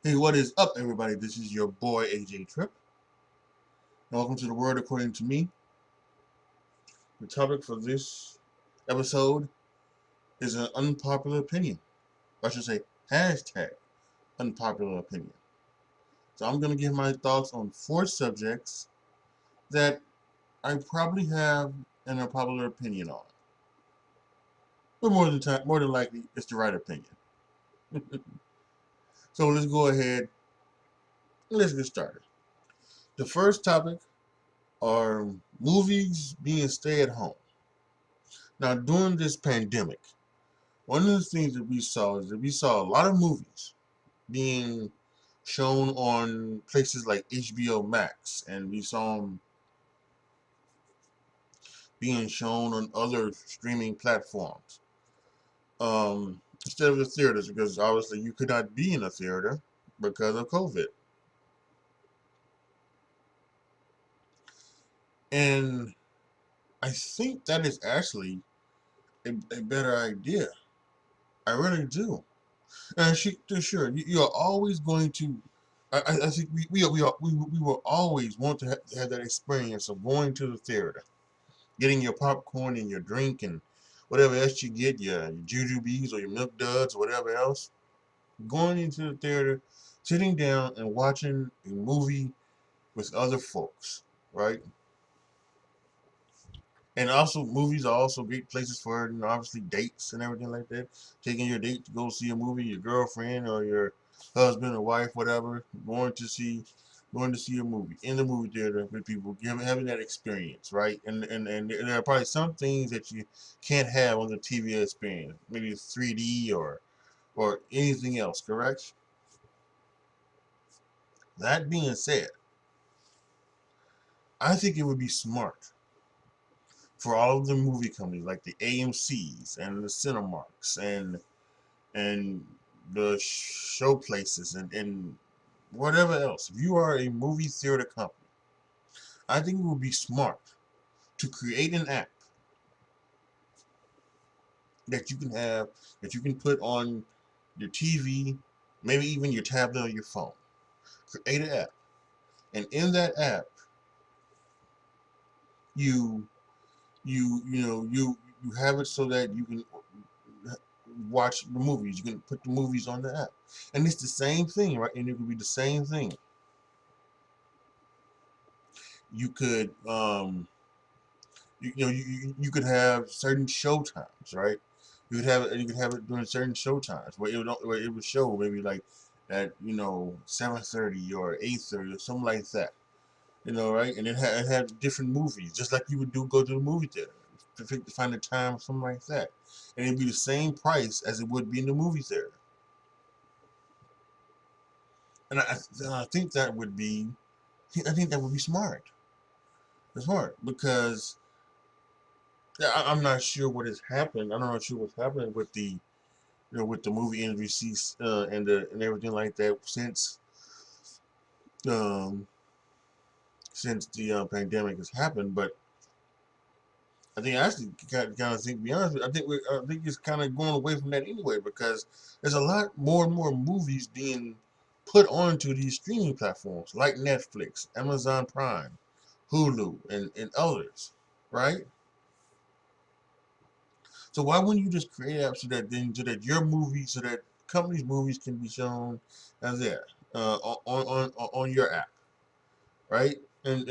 Hey, what is up, everybody? This is your boy AJTRIP. Welcome to the Word According to Me. The topic for this episode is an unpopular opinion. I should say, hashtag unpopular opinion. So I'm going to give my thoughts on 4 subjects that I probably have an unpopular opinion on. But more than likely, it's the right opinion. So let's go ahead and let's get started. The first topic are movies being stay at home. Now, during this pandemic, one of the things that we saw is that we saw a lot of movies being shown on places like HBO Max, and we saw them being shown on other streaming platforms instead of the theaters, because obviously you could not be in a theater because of COVID. And I think that is actually a better idea. I really do. And sure, you are always going to. I think we will always want to have that experience of going to the theater, getting your popcorn and your drink and whatever else you get, your jujubes or your milk duds or whatever else. Going into the theater, sitting down and watching a movie with other folks, right? And also, movies are also great places for, obviously dates and everything like that. Taking your date to go see a movie, your girlfriend or your husband or wife, whatever, going to see a movie in the movie theater with people, having that experience, right? And there are probably some things that you can't have on the TV experience, maybe 3D or anything else, correct? That being said, I think it would be smart for all of the movie companies like the AMC's and the Cinemarks and the show places and whatever else. If you are a movie theater company, I think it would be smart to create an app that you can have, that you can put on your TV, maybe even your tablet or your phone. Create an app, and in that app, you you have it so that you can watch the movies. You can put the movies on the app, and it's the same thing, right? And it could be the same thing. You could you could have certain show times, right? You could have it during certain show times where it would show maybe like at 7:30 or 8:30 or something like that. Right? And it had different movies, just like you would do go to the movie theater to find a time or something like that, and it'd be the same price as it would be in the movie theater. And I think that would be I think that would be smart. It's smart because yeah, I'm not sure what has happened. I'm not sure what's happening with the with the movie industry and everything like that um, since the pandemic has happened. But I think actually kind of think, to be honest with you, I think it's kind of going away from that anyway because there's a lot more and more movies being put onto these streaming platforms like Netflix, Amazon Prime, Hulu, and others, right? So why wouldn't you just create apps so that your movies, so that companies' movies can be shown as there on your app, right? And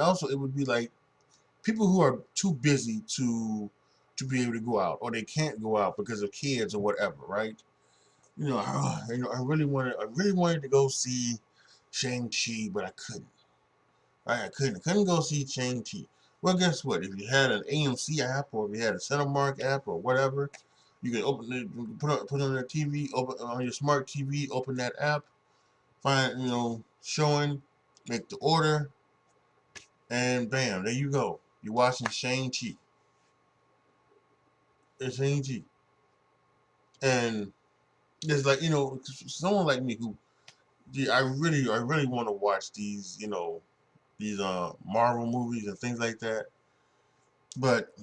also it would be like people who are too busy to be able to go out, or they can't go out because of kids or whatever, right? I really wanted to go see Shang-Chi, but I couldn't. I couldn't go see Shang-Chi. Well, guess what? If you had an AMC app or if you had a Cinemark app or whatever, you can open it, put on the TV, open on your smart TV, open that app, find showing, make the order, and bam, there you go. You're watching Shang-Chi. It's Shang-Chi, and there's like someone like me who yeah, I really want to watch these Marvel movies and things like that, but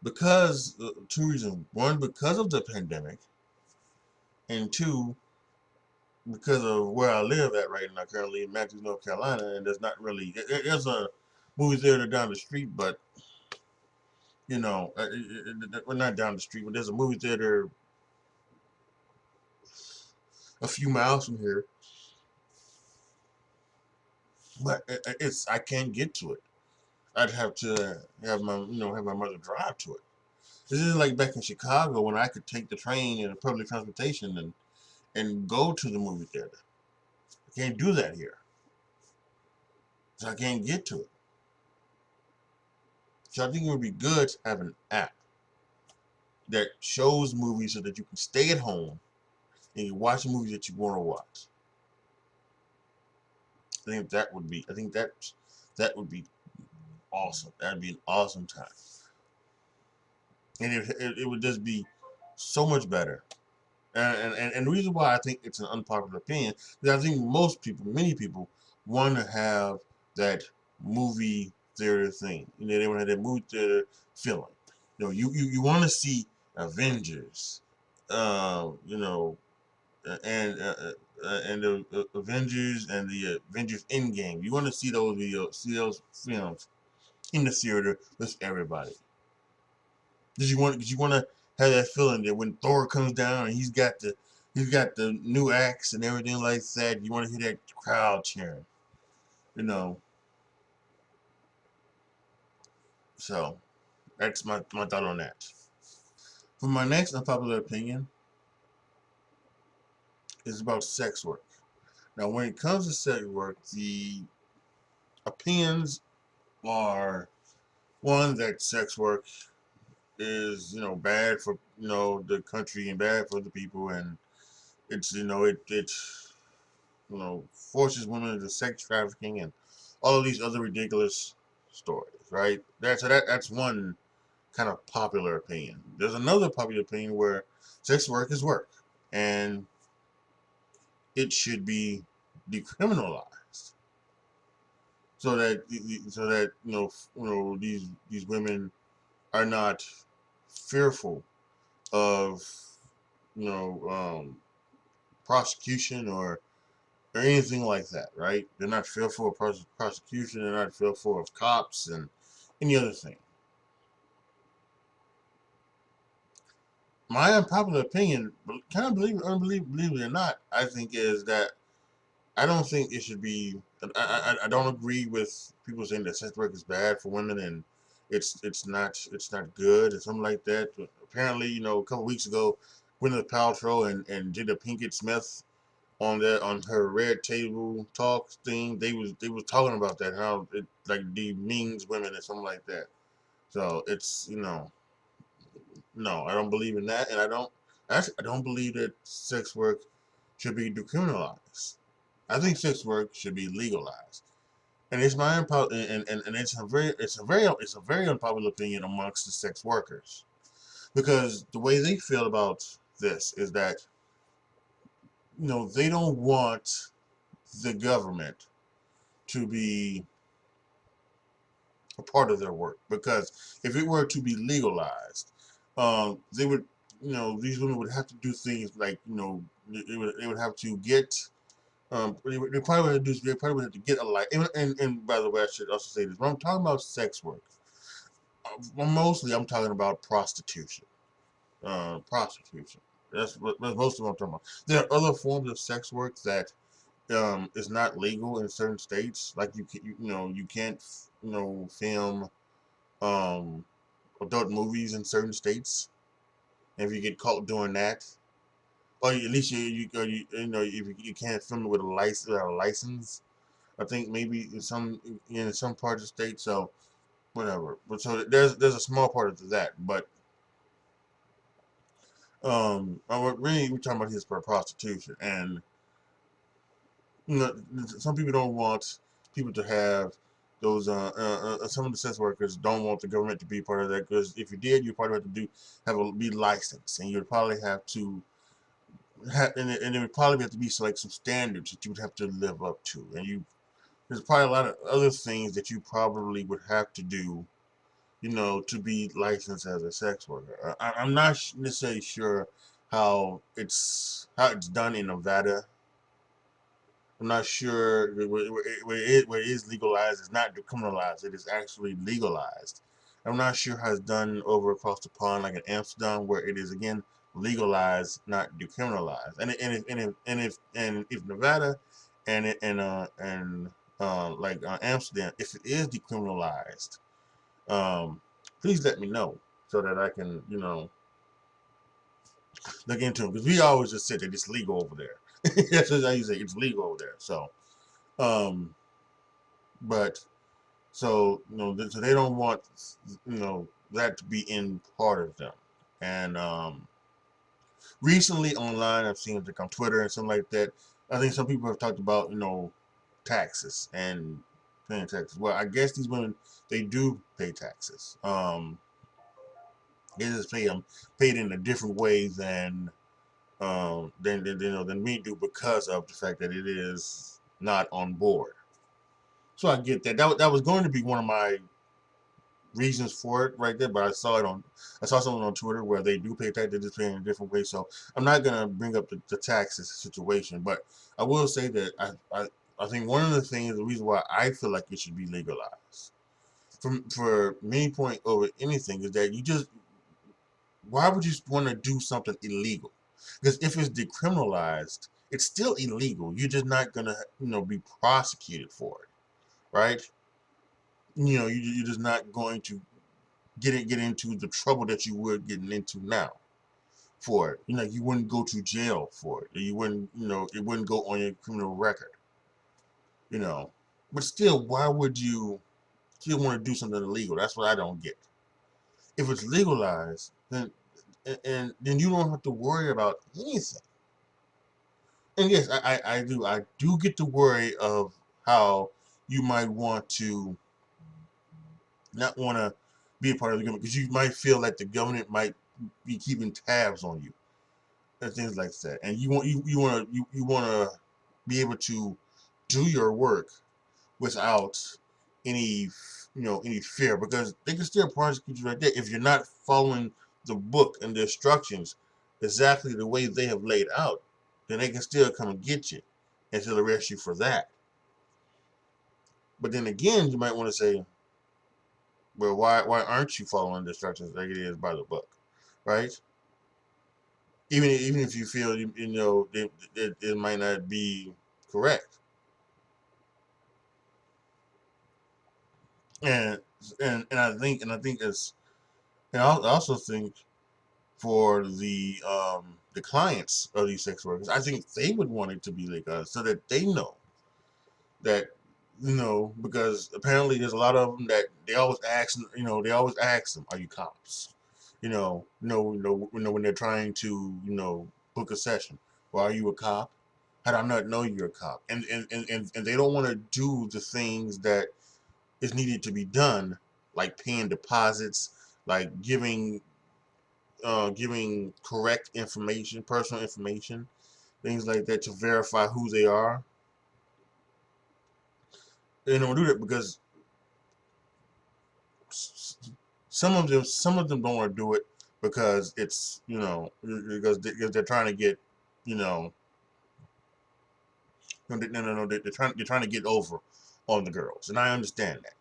because 2 reasons. One, because of the pandemic, and two, because of where I live at right now, currently in Matthews, North Carolina, and there's not really there's a movie theater down the street, but well, not down the street, but there's a movie theater a few miles from here, but it's I can't get to it. I'd have to have my mother drive to it. This isn't like back in Chicago when I could take the train and public transportation and go to the movie theater. I can't do that here, so I can't get to it. So I think it would be good to have an app that shows movies so that you can stay at home and you watch the movies that you want to watch. I think that would be awesome. That'd be an awesome time, and it would just be so much better. And the reason why I think it's an unpopular opinion is I think many people want to have that movie theater thing. They want to have that movie theater feeling. You want to see Avengers, you know, and the Avengers and the Avengers Endgame. You want to see those films in the theater with everybody. Did you want to have that feeling that when Thor comes down and he's got the new axe and everything like that. You want to hear that crowd cheering, you know. So that's my thought on that. For my next unpopular opinion is about sex work. Now, when it comes to sex work, the opinions are one that sex work is bad for the country and bad for the people, and it's forces women into sex trafficking and all of these other ridiculous stories, right? That's one kind of popular opinion. There's another popular opinion where sex work is work and it should be decriminalized so that these women are not fearful of you know um, prosecution or anything like that, right? They're not fearful of prosecution. They're not fearful of cops and any other thing. My unpopular opinion, kind of believe it or not, I think is that I don't think it should be. I don't agree with people saying that sex work is bad for women and it's not good or something like that. But apparently, a couple weeks ago, Gwyneth Paltrow and Jada Pinkett Smith on her Red Table Talk thing, they was talking about that, how it like demeans women or something like that. So it's no, I don't believe in that, and I don't believe that sex work should be decriminalized. I think sex work should be legalized, and it's my and it's a very unpopular opinion amongst the sex workers because the way they feel about this is that they don't want the government to be a part of their work because if it were to be legalized, they would, these women would have to do things like, they would have to get, they probably would have to do, they probably would have to get a license. And by the way, I should also say this: when I'm talking about sex work, mostly I'm talking about prostitution. Prostitution. That's most of what I'm talking about. There are other forms of sex work that is not legal in certain states. Like you can't film um adult movies in certain states. And if you get caught doing that, or at least if you can't film it with a license, I think maybe in some parts of the state. So whatever. But so there's a small part of that, but what really we're talking about here is for prostitution, and some people don't want people to have those. Some of the sex workers don't want the government to be part of that because if you did, you probably have to be licensed, and you'd probably have to and there would probably have to be like some standards that you would have to live up to, and there's probably a lot of other things that you probably would have to do, to be licensed as a sex worker. I'm not necessarily sure how it's done in Nevada. I'm not sure where it is legalized. It's not decriminalized. It is actually legalized. I'm not sure how it's done over across the pond, like in Amsterdam, where it is again legalized, not decriminalized. And if Nevada and Amsterdam, if it is decriminalized, please let me know so that I can look into it, because we always just said that it's legal over there. That's what I used to say. It's legal over there. So, um, but so so they don't want that to be in part of them. And recently online, I've seen it on Twitter and something like that. I think some people have talked about taxes and paying taxes. Well, I guess these women, they do pay taxes. They just pay them paid in a different way than we do, because of the fact that it is not on board. So I get that. That was going to be one of my reasons for it right there, but I saw something on Twitter where they do pay tax, they just pay in a different way. So I'm not gonna bring up the taxes situation, but I will say that I think one of the things, the reason why I feel like it should be legalized, for me point over anything, is that why would you want to do something illegal? Because if it's decriminalized, it's still illegal. You're just not gonna be prosecuted for it, right? You're just not going to get into the trouble that you would getting into now for it. You wouldn't go to jail for it. You wouldn't, it wouldn't go on your criminal record. You know, but still, why would you still want to do something illegal? That's what I don't get. If it's legalized, then you don't have to worry about anything. And yes, I do get the worry of how you might want to not want to be a part of the government, because you might feel like the government might be keeping tabs on you and things like that. And you want to be able to do your work without any any fear, because they can still prosecute you right there if you're not following the book and the instructions exactly the way they have laid out. Then they can still come and get you and still arrest you for that. But then again, you might want to say, well, why aren't you following the instructions like it is by the book, right? Even if you feel it might not be correct. and and I think and I also think for the clients of these sex workers, I think they would want it to be legal so that they know that, because apparently there's a lot of them that they always ask them, are you cops? When they're trying to book a session. Well, are you a cop? How do I not know you're a cop? And they don't want to do the things that is needed to be done, like paying deposits, like giving correct information, personal information, things like that, to verify who they are. They don't do that because some of them don't want to do it because it's because they're trying to get you know no, they're trying to get over on the girls, and I understand that.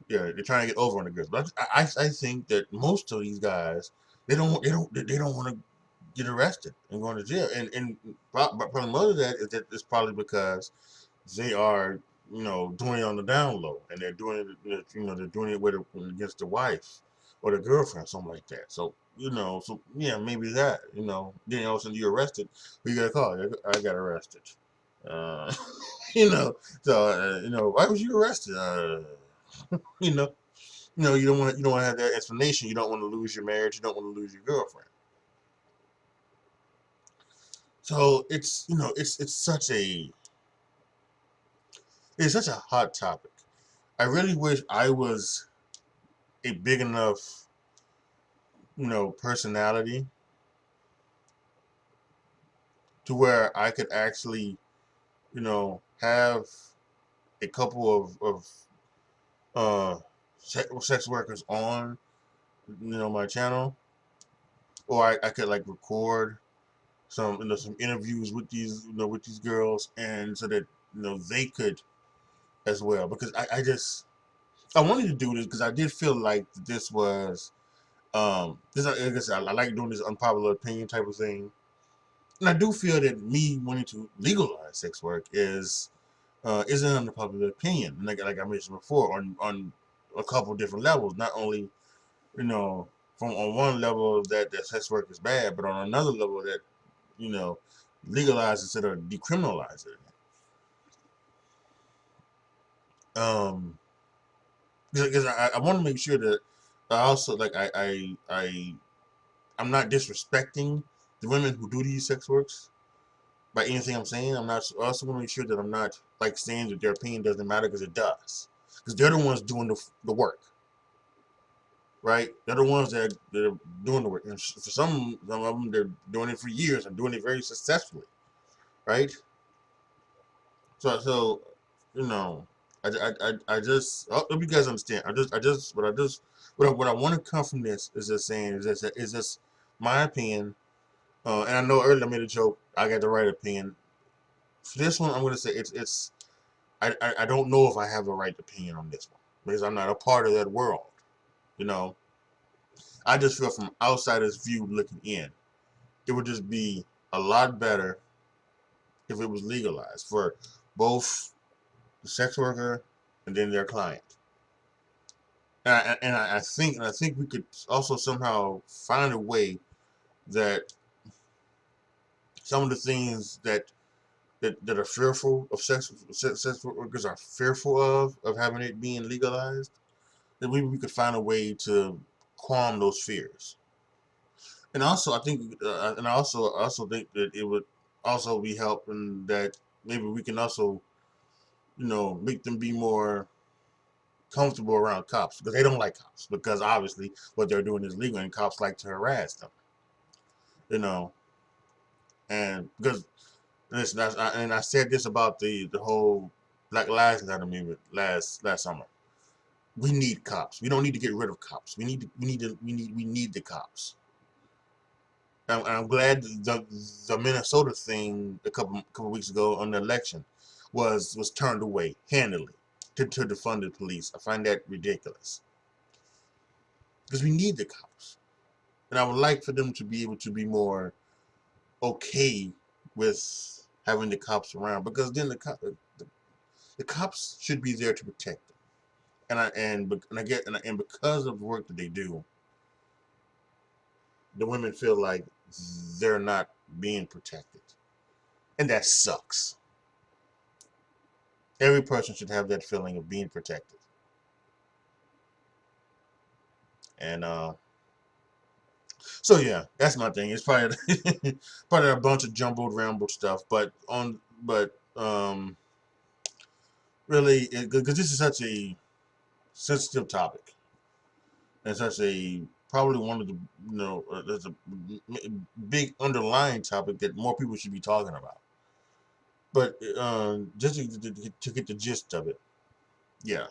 Yeah, they're trying to get over on the girls, but I think that most of these guys, they don't want to get arrested and go to jail, and probably most of that is that it's probably because they are doing it on the down low, and they're doing it, they're doing it against the wife or the girlfriend, something like that. So so yeah, maybe that then all of a sudden you're arrested, you get a call, I got arrested. uh you know so why was you arrested? you know you don't want to have that explanation. You don't want to lose your marriage, you don't want to lose your girlfriend. So it's such a hot topic. I really wish I was a big enough, personality to where I could actually, have a couple of sex workers on, my channel. or I could like record some some interviews with these with these girls, and so that they could as well, because I wanted to do this because I did feel like this was this, I guess I like doing this unpopular opinion type of thing, and I do feel that me wanting to legalize sex work is an unpopular opinion, like I mentioned before, on a couple different levels. Not only from on one level that sex work is bad, but on another level that you know legalize instead of decriminalize it. Um, because I want to make sure that I also like I'm not disrespecting the women who do these sex works by anything I'm saying. I'm not. I also want to make sure that I'm not like saying that their opinion doesn't matter, because it does. Because they're the ones doing the work, right? They're the ones that are doing the work. And for some of them, they're doing it for years and doing it very successfully, right? So you know, I just I hope you guys understand. What I want to come from this is just saying is this my opinion. And I know earlier I made a joke. I got the right opinion. For this one, I'm going to say I don't know if I have the right opinion on this one, because I'm not a part of that world. You know, I just feel from outsider's view looking in, it would just be a lot better if it was legalized for both the sex worker and then their client. And I think we could also somehow find a way that some of the things that are fearful of sex workers are fearful of having it being legalized, that we could find a way to calm those fears. And also, I also think that it would also be helping that maybe we can also make them be more comfortable around cops, because they don't like cops, because obviously what they're doing is legal and cops like to harass them. You know, and because listen, I said this about the whole Black Lives Matter movement last summer. We need cops. We don't need to get rid of cops. We need the cops. And I'm glad the Minnesota thing a couple weeks ago on the election was turned away handily to defund the police. I find that ridiculous, because we need the cops, and I would like for them to be able to be more okay with having the cops around, because then the cops should be there to protect them. And because of the work that they do, the women feel like they're not being protected, and that sucks. Every person should have that feeling of being protected. And so yeah, that's my thing. It's probably probably a bunch of jumbled, rambled stuff, but really, because this is such a sensitive topic, and such a probably one of the there's a big underlying topic that more people should be talking about. But just to get the gist of it, yeah,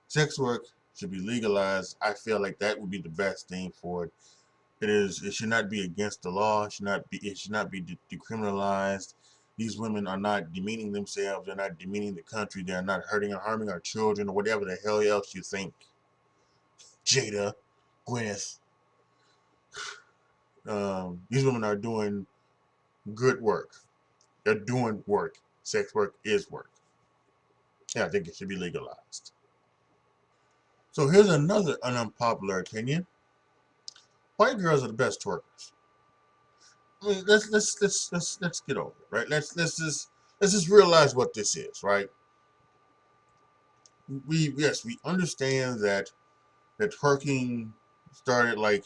sex work should be legalized. I feel like that would be the best thing for it. It should not be against the law. It should not be decriminalized. These women are not demeaning themselves. They're not demeaning the country. They're not hurting or harming our children, or whatever the hell else you think. Jada, Gwyneth, these women are doing good work. They're doing work. Sex work is work. Yeah, I think it should be legalized. So here's another unpopular opinion. White girls are the best twerkers. I mean, let's get over it, right? Let's just realize what this is, right? We understand that twerking started like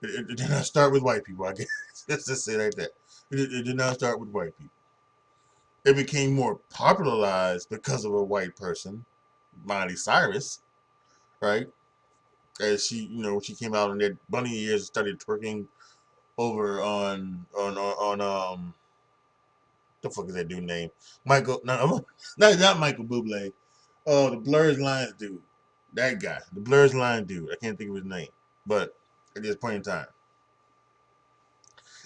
it did not start with white people. I guess let's just say like that. It did not start with white people. It became more popularized because of a white person, Miley Cyrus, right? As she came out in that bunny years and started twerking over on the fuck is that dude name? Michael, no, not Michael Bublé. Oh, the Blurred Lines dude. That guy, the Blurred Lines dude. I can't think of his name, but at this point in time.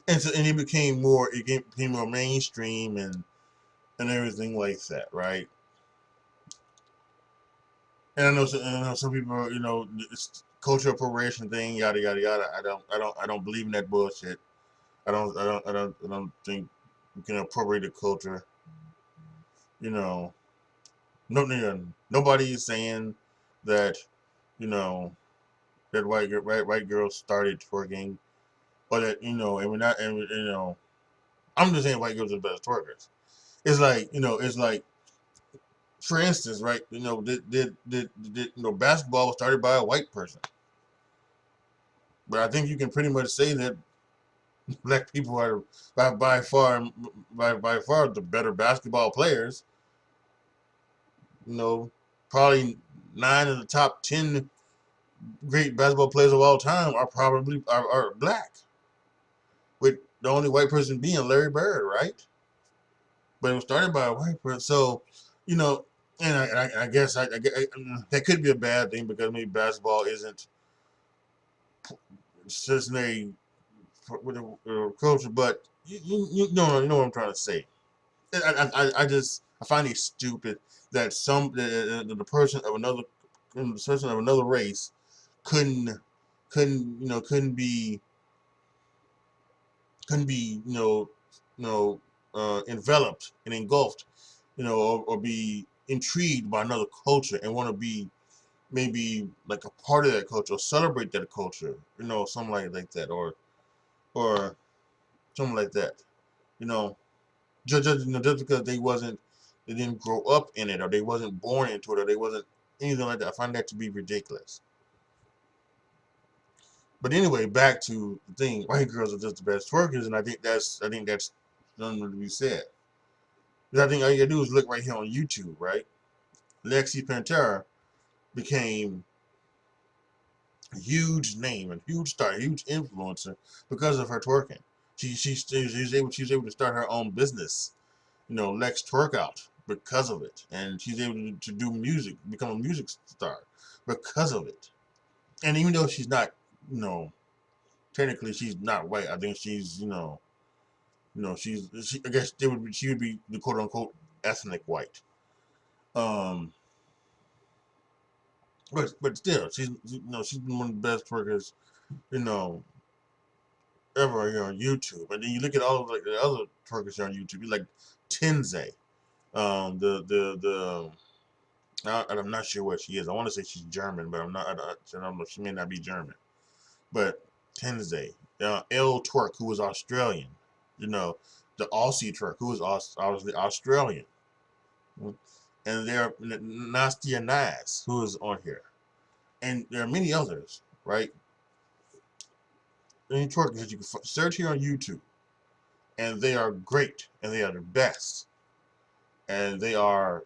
and so it became more mainstream and everything like that, right? And I know some people, it's cultural appropriation thing, yada yada yada. I don't believe in that bullshit. I don't think we can appropriate the culture. You know, nobody is saying that, you know, that white girls started twerking, or that and we're not, and I'm just saying white girls are the best twerkers. It's like it's like, for instance, right? Basketball was started by a white person, but I think you can pretty much say that black people are by far the better basketball players. You know, probably 9 of the top 10 great basketball players of all time are probably are black, with the only white person being Larry Bird, right? But it was started by a white person, so you know, and I guess that could be a bad thing because maybe basketball isn't certainly with the culture, but you know what I'm trying to say. I find it stupid that the person of another race couldn't couldn't be enveloped and engulfed, or be intrigued by another culture and want to be maybe like a part of that culture or celebrate that culture, something like that, or something like that, you know, just because they didn't grow up in it, or they wasn't born into it, or they wasn't anything like that. I find that to be ridiculous. But anyway, back to the thing: white girls are just the best twerkers, and I think that's nothing to be said. Because I think all you gotta do is look right here on YouTube, right? Lexi Pantera became a huge name, a huge star, a huge influencer because of her twerking. She was able to start her own business, Lex Twerk Out, because of it, and she's able to do music, become a music star because of it. And even though she's not, you know, technically she's not white, I think she's, I guess she would be the quote unquote ethnic white. Um, but still, she's been one of the best twerkers, you know, ever here on YouTube. And then you look at all of like the other twerkers here on YouTube, you like Tenze, the I'm not sure what she is. I want to say she's German, but I'm not. I don't know. She may not be German. But Tenze, L Twerk, who was Australian, you know, the Aussie Twerk, who was obviously Australian, and there Nastia Nas, who is on here, and there are many others, right? Any twerkers that you can search here on YouTube, and they are great, and they are the best, and they and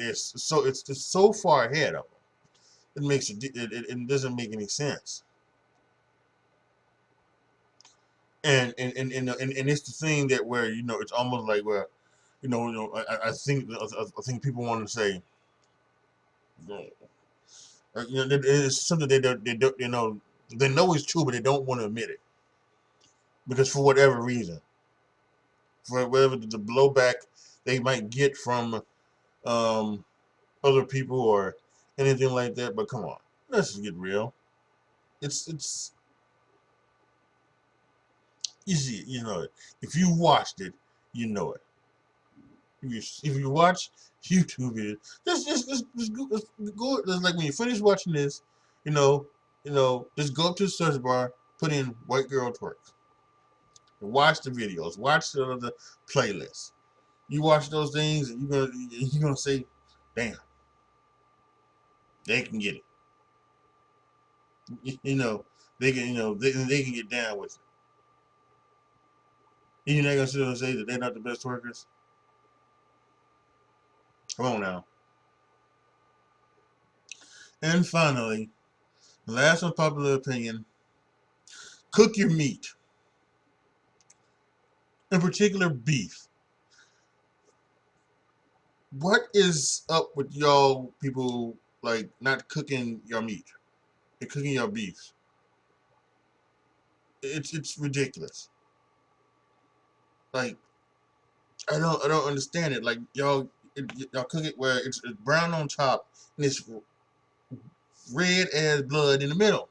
it's so far ahead of them. It doesn't make any sense. And it's the thing that where it's almost like where I think people want to say it's something they don't they know it's true, but they don't want to admit it because for whatever reason, for whatever the blowback they might get from um, other people or anything like that. But come on, let's just get real. It's easy, if you watched it, you know it. If you watch YouTube videos, just like when you finish watching this, you know, just go up to the search bar, put in "white girl twerk," and watch the videos, watch the playlist. You watch those things, and you're gonna say, "Damn, they can get it." You know, they can, they can get down with it. You're not gonna sit there and say that they're not the best twerkers. Come on now. And finally, last unpopular opinion: cook your meat, in particular beef. What is up with y'all people like not cooking your meat and cooking your beef? It's ridiculous. Like I don't understand it. Like y'all cook it where it's brown on top and it's red as blood in the middle.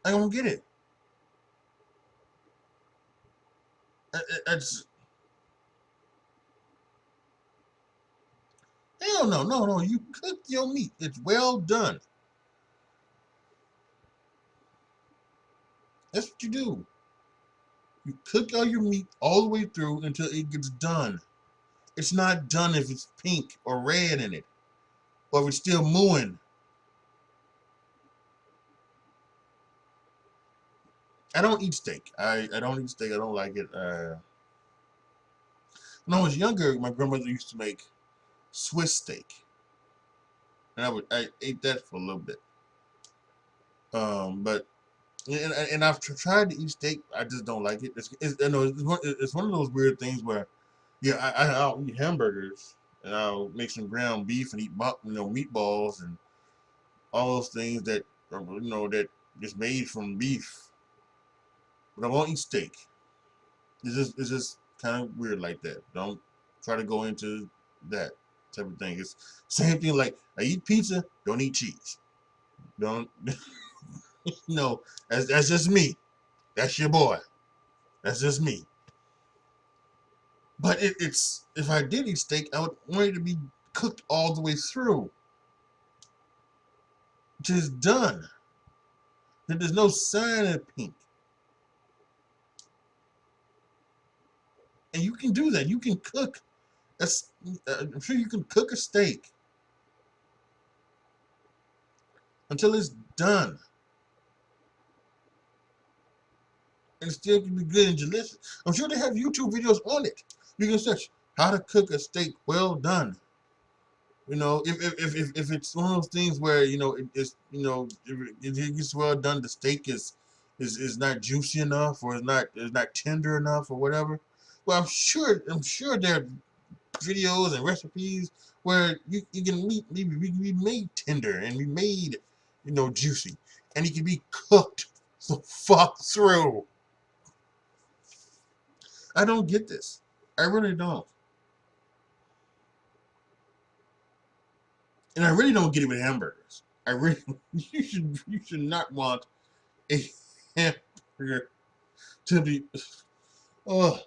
I don't get it. It's hell no, no, no. You cook your meat. It's well done. That's what you do. You cook all your meat all the way through until it gets done. It's not done if it's pink or red in it, or if it's still mooing. I don't eat steak. I don't eat steak. I don't like it. When I was younger, my grandmother used to make Swiss steak, and I ate that for a little bit. But and I've tried to eat steak. I just don't like it. I know it's one of those weird things where, yeah, I'll eat hamburgers and I'll make some ground beef and eat meatballs and all those things that that is made from beef. But I won't eat steak. It's just kind of weird like that. Don't try to go into that type of thing. It's same thing like I eat pizza, don't eat cheese. Don't no, that's just me. That's your boy. That's just me. But it's if I did eat steak, I would want it to be cooked all the way through. Just done. There's no sign of pink. And you can do that. You can cook. That's, I'm sure you can cook a steak until it's done. And it still can be good and delicious. I'm sure they have YouTube videos on it. You can search how to cook a steak well done. If it's one of those things where it's if it gets well done, the steak is not juicy enough or is not tender enough or whatever. Well, I'm sure there are videos and recipes where you can be made tender and be made juicy, and it can be cooked the fuck through. I don't get this. I really don't. And I really don't get it with hamburgers. I really you should not want a hamburger to be. Oh,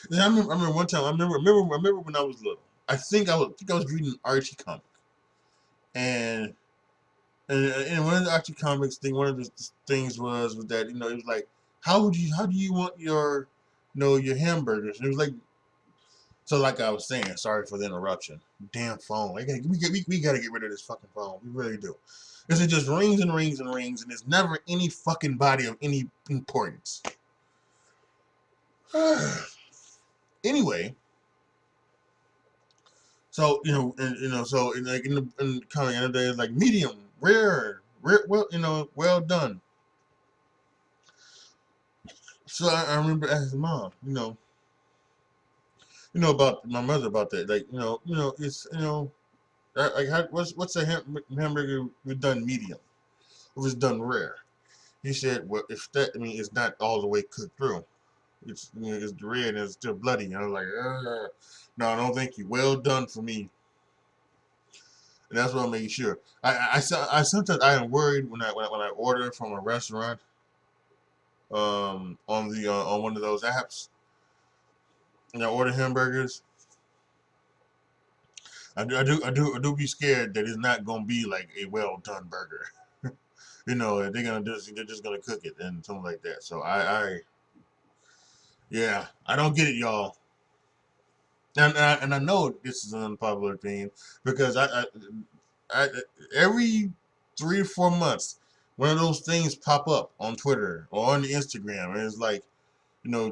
I remember one time. I remember when I was little. I think I was reading an Archie comic, and and one of the Archie comics thing. One of the things was that it was like how do you want your hamburgers? And it was like so like I was saying. Sorry for the interruption. Damn phone. We gotta get rid of this fucking phone. We really do. Because it just rings and rings and rings, and there's never any fucking body of any importance. Anyway, so so like in the comic end of the day, it's like medium, rare, well done. So I remember asking mom, about my mother about that, like it's like what's a hamburger with done medium, if it's done rare? He said, well, if that, I mean, it's not all the way cooked through. It's red and it's still bloody. And I was like, no, no, thank you. Well done for me. And that's what I'm making sure. I sometimes I am worried when I order from a restaurant, on one of those apps, and I order hamburgers. I do be scared that it's not gonna be like a well done burger. They're just gonna cook it and something like that. So yeah, I don't get it, y'all. And I know this is an unpopular opinion because I every 3 or 4 months, one of those things pop up on Twitter or on Instagram, and it's like,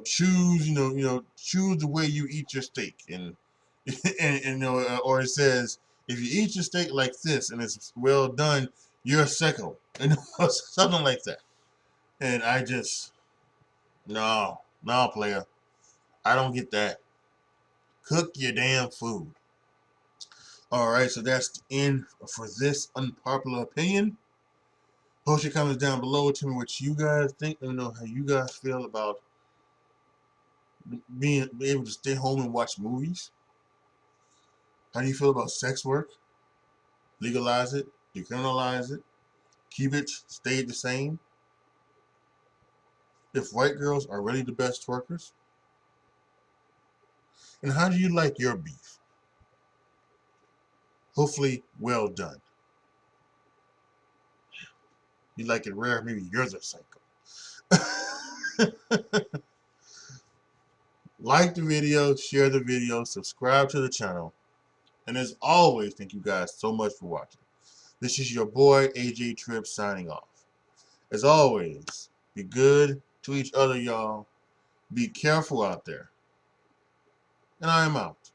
choose the way you eat your steak, and or it says if you eat your steak like this and it's well done, you're a sicko, and something like that. And I just no player, I don't get that. Cook your damn food. All right, so that's the end for this unpopular opinion. Post your comments down below. Tell me what you guys think. Let me know how you guys feel about being able to stay home and watch movies. How do you feel about sex work? Legalize it, decriminalize it, keep it, stay the same. If white girls are really the best twerkers, and how do you like your beef? Hopefully, well done. You like it rare? Maybe you're the psycho. Like the video, share the video, subscribe to the channel, and as always, thank you guys so much for watching. This is your boy AJTRIP signing off. As always, be good to each other, y'all. Be careful out there. And I am out.